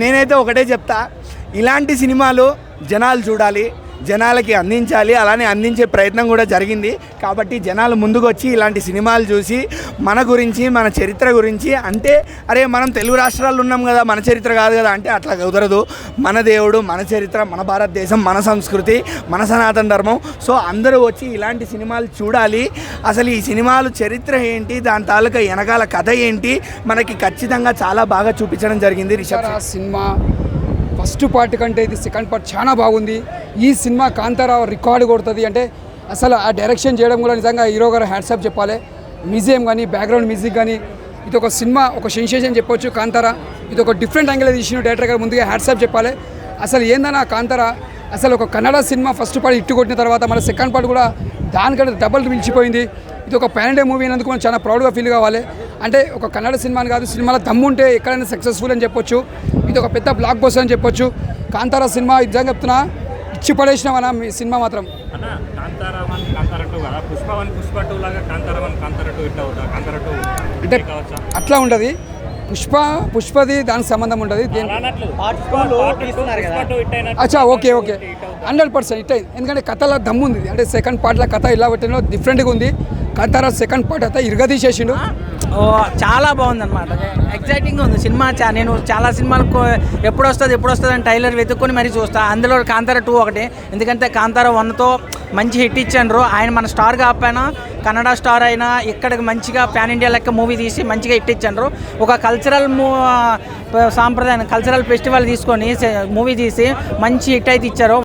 నేనైతే ఒకటే చెప్తా, ఇలాంటి సినిమాలు జనాలు చూడాలి, జనాలకి అందించాలి, అలానే అందించే ప్రయత్నం కూడా జరిగింది. కాబట్టి జనాలు ముందుకు వచ్చి ఇలాంటి సినిమాలు చూసి మన గురించి, మన చరిత్ర గురించి, అంటే అరే మనం తెలుగు రాష్ట్రాల్లో ఉన్నాం కదా, మన చరిత్ర కాదు కదా అంటే అట్లా కుదరదు. మన దేవుడు, మన చరిత్ర, మన భారతదేశం, మన సంస్కృతి, మన సనాతన ధర్మం. సో అందరూ వచ్చి ఇలాంటి సినిమాలు చూడాలి. అసలు ఈ సినిమాలు చరిత్ర ఏంటి, దాని తాలూకా వెనకాల కథ ఏంటి మనకి ఖచ్చితంగా చాలా బాగా చూపించడం జరిగింది. రిషబ్ సినిమా ఫస్ట్ పార్ట్ కంటే ఇది సెకండ్ పార్ట్ చాలా బాగుంది. ఈ సినిమా కాంతారా రికార్డు కొడుతుంది. అంటే అసలు ఆ డైరెక్షన్ చేయడం కూడా నిజంగా హీరో గారు హ్యాట్సాప్ చెప్పాలి. మ్యూజియం కానీ, బ్యాక్గ్రౌండ్ మ్యూజిక్ కానీ, ఇది ఒక సినిమా, ఒక సెన్సేషన్ చెప్పొచ్చు. కాంతారా ఇది ఒక డిఫరెంట్ యాంగిల్ తీసిన డైరెక్టర్ గారు ముందుగా హ్యాట్సాప్ చెప్పాలి. అసలు ఏందన్నా కాంతారా, అసలు ఒక Kannada cinema first part hit కొట్టిన తర్వాత మన సెకండ్ పార్ట్ కూడా దానికంటే డబల్ మించిపోయింది. ఇది ఒక పాన్ ఇండియా మూవీ అయినందుకు మనం చాలా ప్రౌడ్గా ఫీల్ కావాలి. అంటే ఒక కన్నడ సినిమాని కాదు, సినిమాలో దమ్ముంటే ఎక్కడైనా సక్సెస్ఫుల్ అని చెప్పొచ్చు. ఇది ఒక పెద్ద బ్లాక్ బస్టర్ అని చెప్పొచ్చు. కాంతారా సినిమా నిజంగా చెప్తున్నా, ఇచ్చి పడేసినామన్నా మీ సినిమా మాత్రం. అంటే అట్లా ఉంటుంది. పుష్పది దానికి సంబంధం ఉంటుంది. అచ్చా, ఓకే 100% హిట్ అయింది. ఎందుకంటే కథలో దమ్ము ఉంది. అంటే సెకండ్ పార్ట్లో కథ ఇలా పెట్టినో డిఫరెంట్గా ఉంది. కాంతారా సెకండ్ పార్ట్ అయితే ఇరగదీసేసిండు. చాలా బాగుంది అనమాట. ఎగ్జైటింగ్గా ఉంది సినిమా. నేను చాలా సినిమాలకు ఎప్పుడు వస్తుంది అని టైలర్ వెతుక్కొని మరీ చూస్తా. అందులో కాంతారా 2 ఒకటి. ఎందుకంటే కాంతారా 1తో మంచి హిట్ ఇచ్చారు. ఆయన మన స్టార్ కాకపోయినా, కన్నడ స్టార్ అయినా ఇక్కడికి మంచిగా పాన్ ఇండియా లెక్క మూవీ తీసి మంచిగా హిట్ ఇచ్చారు. ఒక కల్చరల్ సాంప్రదాయం, కల్చరల్ ఫెస్టివల్ తీసుకొని మూవీ తీసి మంచి హిట్ అయితే ఇచ్చారు.